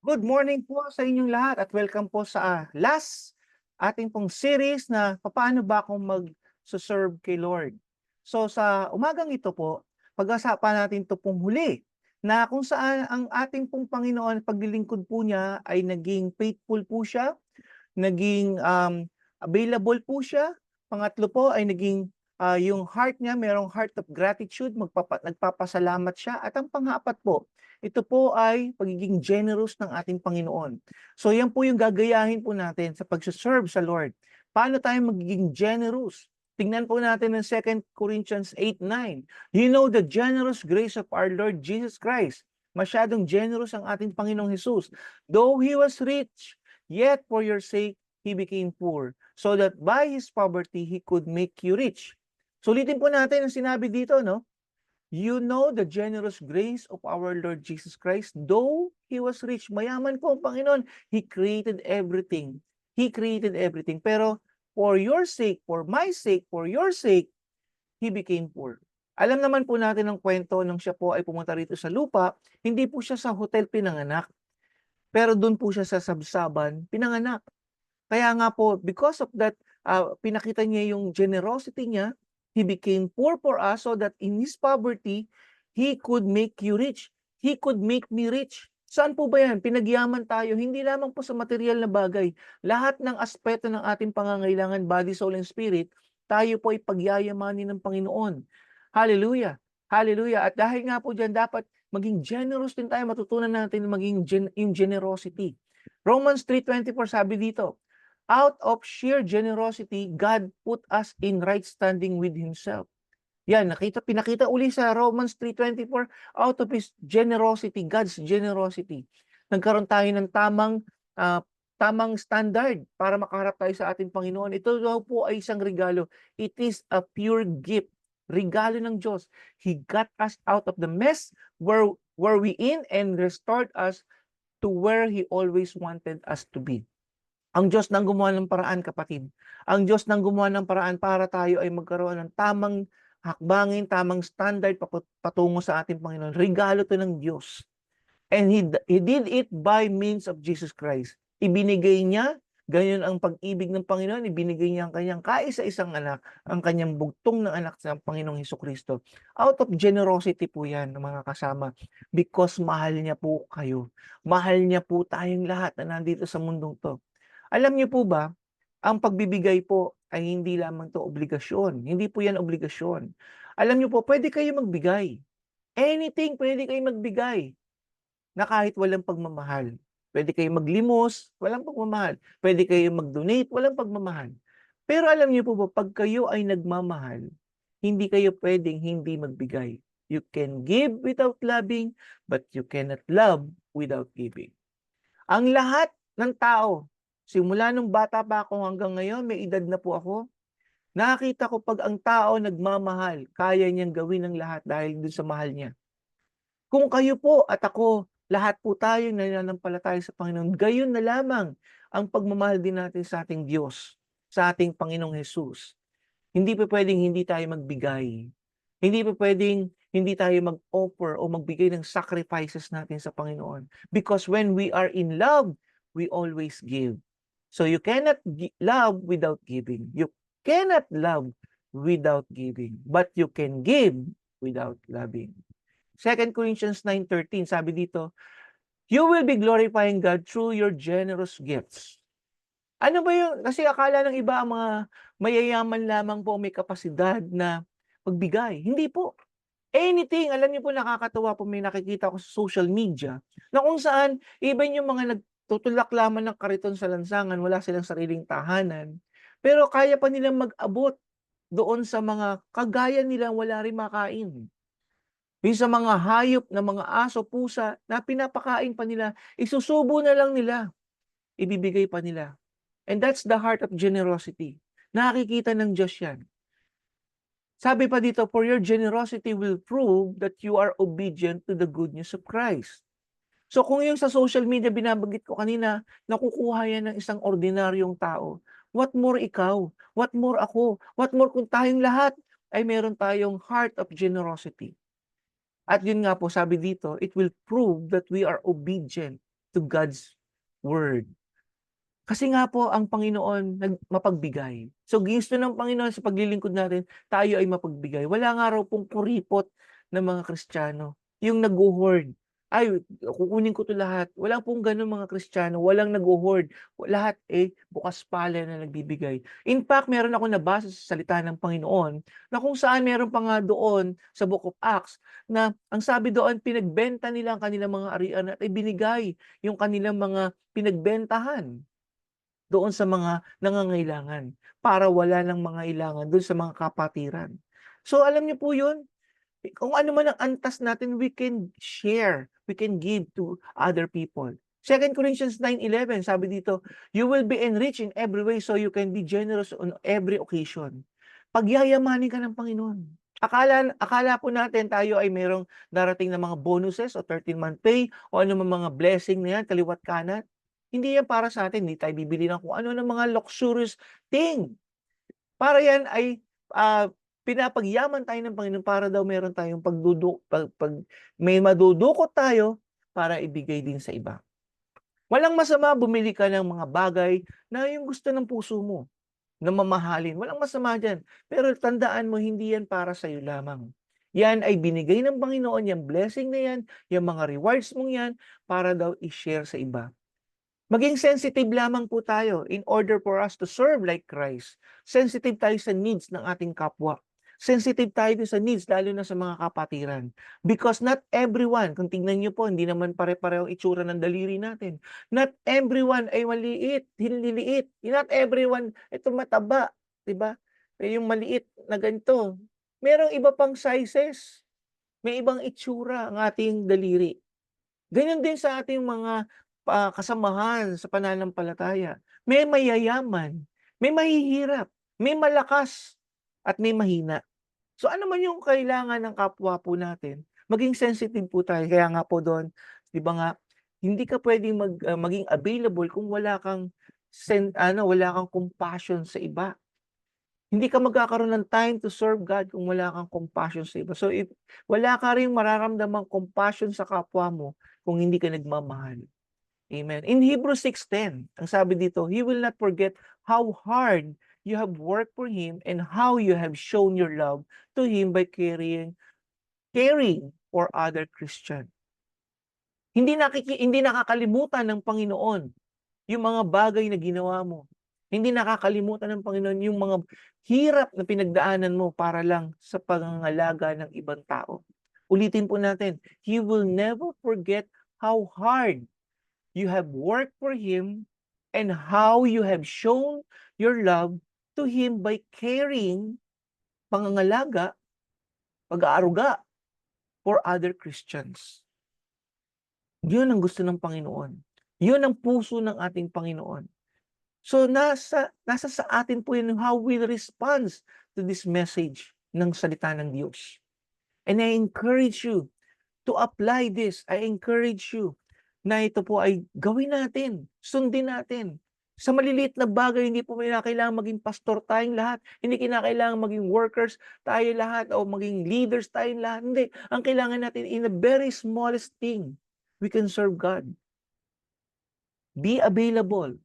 Good morning po sa inyong lahat at welcome po sa last ating pong series na papaano ba akong mag-serve kay Lord. So sa umagang ito po, pag-asapan natin ito pong huli na kung saan ang ating pong Panginoon paglilingkod po niya ay naging faithful po siya, naging available po siya. Pangatlo po ay naging yung heart niya, merong heart of gratitude, nagpapasalamat siya. At ang pang-apat po, ito po ay pagiging generous ng ating Panginoon. So yan po yung gagayahin po natin sa pagsaserve sa Lord. Paano tayo magiging generous? Tingnan po natin ng 2 Corinthians 8:9. You know the generous grace of our Lord Jesus Christ. Masyadong generous ang ating Panginoong Jesus. Though He was rich, yet for your sake, He became poor, so that by His poverty, He could make you rich. Sulitin po natin ang sinabi dito, no? You know the generous grace of our Lord Jesus Christ, though He was rich. Mayaman po ang Panginoon. He created everything. He created everything. Pero for your sake, for my sake, for your sake, He became poor. Alam naman po natin ang kwento nung siya po ay pumunta rito sa lupa, hindi po siya sa hotel pinanganak, pero doon po siya sa sabsaban pinanganak. Kaya nga po, because of that, pinakita niya yung generosity niya. He became poor for us so that in His poverty, He could make you rich. He could make me rich. Saan po ba yan? Pinagyaman tayo, hindi lamang po sa material na bagay. Lahat ng aspeto ng ating pangangailangan, body, soul, and spirit, tayo po ay pagyayamanin ng Panginoon. Hallelujah! Hallelujah! At dahil nga po dyan, dapat maging generous din tayo. Matutunan natin maging yung generosity. Romans 3:24 sabi dito, out of sheer generosity, God put us in right standing with Himself. Yan, pinakita uli sa Romans 3:24, out of His generosity, God's generosity. Nagkaroon tayo ng tamang standard para makaharap tayo sa ating Panginoon. Ito daw po ay isang regalo. It is a pure gift. Regalo ng Diyos. He got us out of the mess where we in and restored us to where He always wanted us to be. Ang Diyos nang gumawa ng paraan, kapatid. Ang Diyos nang gumawa ng paraan para tayo ay magkaroon ng tamang hakbangin, tamang standard patungo sa ating Panginoon. Regalo 'to ng Diyos. And He did it by means of Jesus Christ. Ibinigay niya, ganyan ang pag-ibig ng Panginoon, ibinigay niya ang kanyang kaisa-isang anak, ang kanyang bugtong na anak sa Panginoong Hesukristo. Out of generosity po yan, mga kasama. Because mahal niya po kayo. Mahal niya po tayong lahat na nandito sa mundong to. Alam niyo po ba, ang pagbibigay po ay hindi lamang 'to obligasyon, hindi po 'yan obligasyon. Alam niyo po, puwede kayo magbigay. Anything puwede kayong magbigay na kahit walang pagmamahal. Puwede kayong maglimos, walang pagmamahal. Puwede kayong mag-donate, walang pagmamahal. Pero alam niyo po ba, 'pag kayo ay nagmamahal, hindi kayo puwedeng hindi magbigay. You can give without loving, but you cannot love without giving. Ang lahat ng tao, simula nung bata pa ako hanggang ngayon, may edad na po ako, nakakita ko 'pag ang tao nagmamahal, kaya niyang gawin ang lahat dahil dun sa mahal niya. Kung kayo po at ako, lahat po tayo nananampalataya sa Panginoon, gayon na lamang ang pagmamahal din natin sa ating Diyos, sa ating Panginoong Hesus. Hindi pa puwedeng hindi tayo magbigay. Hindi pa puwedeng hindi tayo mag-offer o magbigay ng sacrifices natin sa Panginoon. Because when we are in love, we always give. So you cannot love without giving. You cannot love without giving, but you can give without loving. 2 Corinthians 9:13 sabi dito, you will be glorifying God through your generous gifts. Ano ba yung kasi akala ng iba ang mga mayayaman lamang po may kapasidad na magbigay. Hindi po. Anything, alam niyo po nakakatuwa po may nakikita ko sa social media na kung saan even yung mga nagtutulak lamang ng kariton sa lansangan, wala silang sariling tahanan, pero kaya pa nilang mag-abot doon sa mga kagaya nilang wala ring makain. Yung sa mga hayop na mga aso, pusa na pinapakain pa nila, isusubo na lang nila, ibibigay pa nila. And that's the heart of generosity. Nakikita ng Diyos yan. Sabi pa dito, for your generosity will prove that you are obedient to the good news of Christ. So kung yung sa social media binabanggit ko kanina, nakukuha yan ng isang ordinaryong tao, what more ikaw? What more ako? What more kung tayong lahat ay meron tayong heart of generosity? At yun nga po sabi dito, it will prove that we are obedient. to God's word. Kasi nga po ang Panginoon mapagbigay. So ginusto ng Panginoon sa paglilingkod natin, tayo ay mapagbigay. Wala nga raw pong kuripot ng mga Kristiyano, yung nagho-hoard. Ay, kukunin ko 'to lahat. Wala pong gano'n mga Kristiyano, walang nagho-hoard. Lahat, bukas palad na nagbibigay. In fact, meron akong nabasa sa salita ng Panginoon na kung saan meron pa nga doon sa Book of Acts na ang sabi doon, pinagbenta nila ang kanilang mga arian at ibinigay yung kanilang mga pinagbentahan doon sa mga nangangailangan para wala ng mga ilangan doon sa mga kapatiran. So alam niyo po 'yun, kung ano man ang antas natin, we can share, we can give to other people. 2 Corinthians 9:11 sabi dito, "You will be enriched in every way so you can be generous on every occasion." Pagyayamanin ka ng Panginoon. Akala po natin tayo ay merong darating na mga bonuses o 13-month pay o ano mga blessing na yan kaliwa't kanan. Hindi yan para sa atin, hindi tayo bibili ng kung ano ng mga luxurious thing. Para yan ay, pinapagyaman tayo ng Panginoon para daw meron tayong pag may madudukot tayo para ibigay din sa iba. Walang masama bumili ka ng mga bagay na yung gusto ng puso mo, na mamahalin, walang masama diyan. Pero tandaan mo hindi yan para sa'yo lamang. Yan ay binigay ng Panginoon, yang blessing na yan, yang mga rewards mong yan, para daw i-share sa iba. Maging sensitive lamang po tayo in order for us to serve like Christ. Sensitive tayo sa needs ng ating kapwa. Sensitive tayo sa needs lalo na sa mga kapatiran. Because not everyone, kung tingnan niyo po, hindi naman pare-pareho itsura ng daliri natin. Not everyone ay maliit, hililiit. Not everyone, ito mataba, 'di ba? Yung maliit na ganito. Merong iba pang sizes. May ibang itsura ang ating daliri. Ganyan din sa ating mga kasamahan sa pananampalataya. May mayayaman, may mahihirap, may malakas, at may mahina. So ano man yung kailangan ng kapwa po natin, maging sensitive po tayo. Kaya nga po doon, 'di ba nga, hindi ka puwedeng maging available kung wala kang wala kang compassion sa iba. Hindi ka magkakaroon ng time to serve God kung wala kang compassion sa iba. So if wala ka ring mararamdamang compassion sa kapwa mo kung hindi ka nagmamahal. Amen. In Hebrews 6:10, ang sabi dito, "He will not forget how hard you have worked for Him and how you have shown your love to Him by caring for other Christian." Hindi nakakalimutan ng Panginoon yung mga bagay na ginawa mo. Hindi nakakalimutan ng Panginoon yung mga hirap na pinagdaanan mo para lang sa pangangalaga ng ibang tao. Ulitin po natin, He will never forget how hard you have worked for Him and how you have shown your love to Him by caring, pangangalaga, pag-aaruga for other Christians. Yun ang gusto ng Panginoon. Yun ang puso ng ating Panginoon. So nasa sa atin po yun how we respond to this message ng salita ng Diyos. And I encourage you to apply this. I encourage you na ito po ay gawin natin, sundin natin. Sa maliliit na bagay, hindi po kinakailangan maging pastor tayong lahat. Hindi kinakailangan maging workers tayo lahat o maging leaders tayong lahat. Hindi. Ang kailangan natin in the very smallest thing, we can serve God. Be available.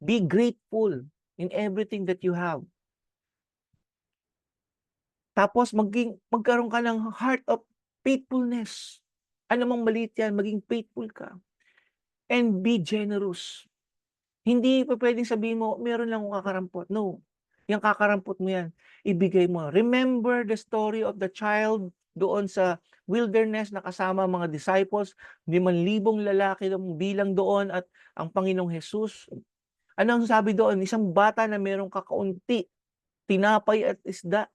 Be grateful in everything that you have. Tapos magkaroon ka ng heart of faithfulness. Ano mang maliit yan, maging faithful ka. And be generous. Hindi pa pwedeng sabihin mo, meron lang akong kakarampot. No. Yung kakarampot mo yan, ibigay mo. Remember the story of the child doon sa wilderness na kasama mga disciples, 5,000 lalaki ng bilang doon at ang Panginoong Jesus. Ano ang sabi doon? Isang bata na merong kakaunti, tinapay at isda.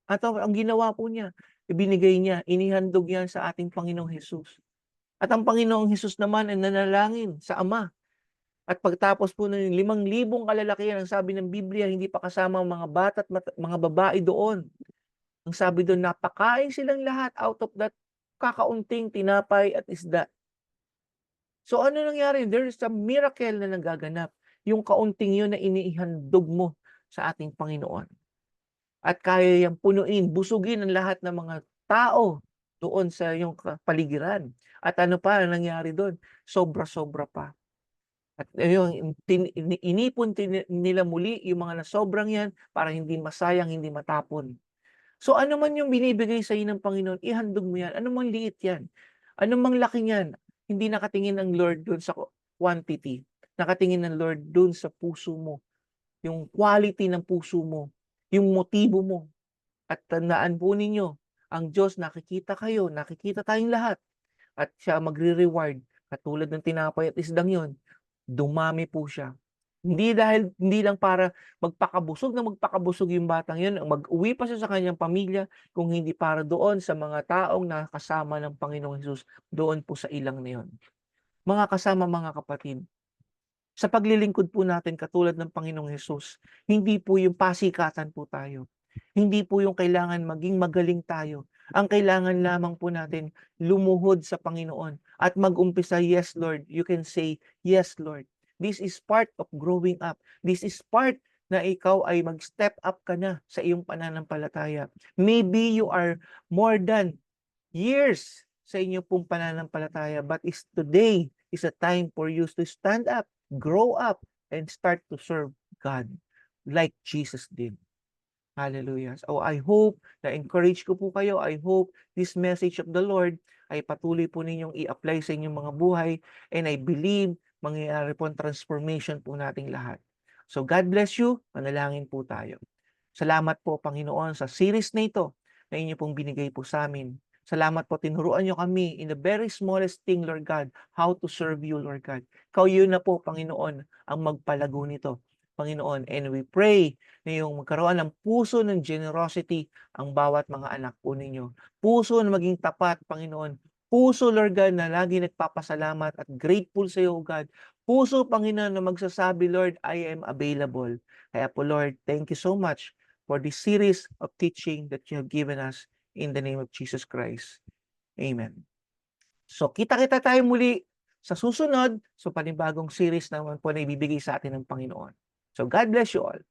At ang ginawa po niya, ibinigay niya, inihandog yan sa ating Panginoong Jesus. At ang Panginoong Jesus naman ay nanalangin sa Ama. At pagtapos po ng 5,000 kalalakihan, ang sabi ng Biblia, hindi pa kasama ang mga bata at mga babae doon. Ang sabi doon, napakain silang lahat out of that kakaunting tinapay at isda. So ano nangyari? There is a miracle na nagaganap. Yung kaunting yun na inihandog mo sa ating Panginoon. At kaya yang punuin, busugin ang lahat ng mga tao doon sa iyong kapaligiran. At ano pa ang nangyari doon? Sobra-sobra pa. At ayun, inipon nila muli yung mga nasobrang yan para hindi masayang, hindi matapon. So ano man yung binibigay sa ng Panginoon, ihandog mo yan. Ano mang liit yan. Ano mang laki niyan. Hindi nakatingin ang Lord doon sa quantity. Nakatingin ang Lord doon sa puso mo. Yung quality ng puso mo. Yung motibo mo. At tandaan po ninyo, ang Diyos nakikita kayo, nakikita tayong lahat. At siya magre-reward. Katulad ng tinapay at isdang yon, dumami po siya. Hindi lang para magpakabusog yung batang yun, mag-uwi pa siya sa kanyang pamilya, kung hindi para doon sa mga taong nakasama ng Panginoong Hesus doon po sa ilang na yun. Mga kasama, mga kapatid, sa paglilingkod po natin katulad ng Panginoong Hesus, hindi po yung pasikatan po tayo. Hindi po yung kailangan maging magaling tayo. Ang kailangan lamang po natin lumuhod sa Panginoon at mag-umpisa, "Yes, Lord." You can say, "Yes, Lord." This is part of growing up. This is part na ikaw ay mag-step up ka na sa iyong pananampalataya. Maybe you are more than years sa inyong pong pananampalataya, but today is a time for you to stand up, grow up, and start to serve God like Jesus did. Hallelujah. So I hope na-encourage ko po kayo. I hope this message of the Lord ay patuloy po ninyong i-apply sa inyong mga buhay, and I believe mangyayari po ang transformation po nating lahat. So God bless you. Manalangin po tayo. Salamat po, Panginoon, sa series na ito na inyo pong binigay po sa amin. Salamat po, tinuruan nyo kami in the very smallest thing, Lord God, how to serve you, Lord God. Ikaw yun na po, Panginoon, ang magpalago nito, Panginoon. And we pray na yung magkaroon ng puso ng generosity ang bawat mga anak po ninyo. Puso na maging tapat, Panginoon. Puso, Lord God, na lagi nagpapasalamat at grateful sa iyo, God. Puso, Panginoon, na magsasabi, Lord, I am available. Kaya po, Lord, thank you so much for this series of teaching that you have given us in the name of Jesus Christ. Amen. So, kita-kita tayo muli sa susunod, so panibagong series naman po na ibibigay sa atin ng Panginoon. So, God bless you all.